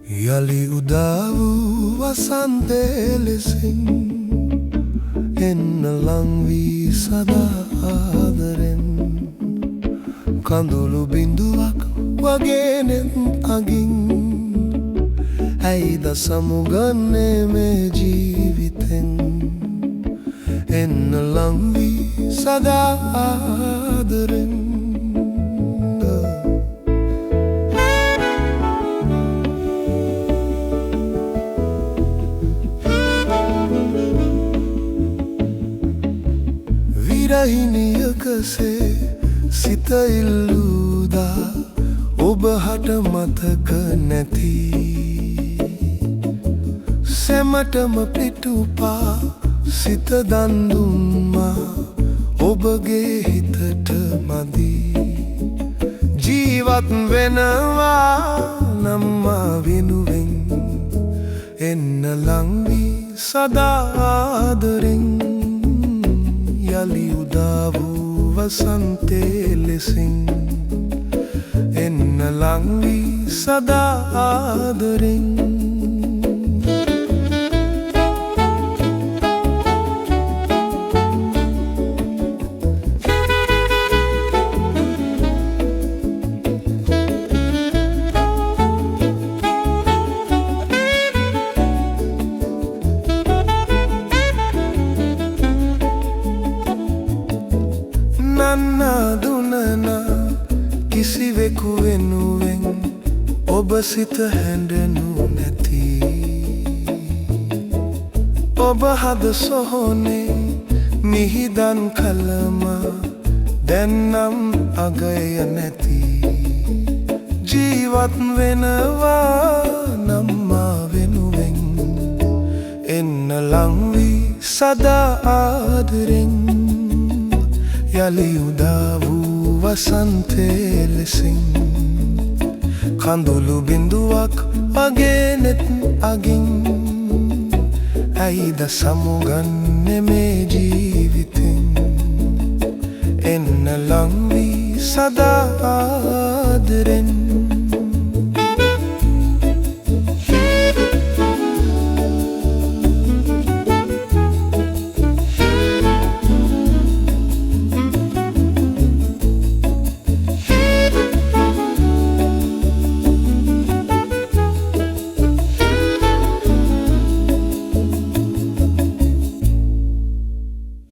යලි උදා වූ වසන්තේ ලෙසින් එන්න ලං වී සදා ආදරෙන් කඳුළු බිඳුවක් වගේ නෙත් අගින් ඇයිද සමුගන්නේ මේ ජීවිතෙන් එන්න ලං වී සදා ආදරෙන් විරහිනියකසේ සිත ඉල්ලුදා ඔබ හට මතක නැති සෙමටම පිටුපා සිත දන් දුන්නා ඔබගේ හිතට මදි ජීවත් වෙනවා නම් මා වෙනුවෙන් එන්න ලං වී සදා ආදරෙන් යලි උදා වූ වසන්තේ ලෙසින් එන්න ලං වී සදා ආදරෙන් දුනන කිසිවෙකු වෙනුවෙන් ඔබ සිත හැඬෙනු නැති ඔබ හද සොහොනේ මිහිදන් කලම දැන්නම් අගය නැති ජීවත් වෙනවා නම් මා වෙනුවෙන් එන්න ලං වී සදා ආදරෙන් යලි උදා වූ වසන්තේ ලෙසින් කඳුළු බිඳුවක් වගේ නෙත් අගින් ඇයිද සමුගන්නේ මේ ජීවිතෙන් එන්න ලං වී සදා ආදරෙන්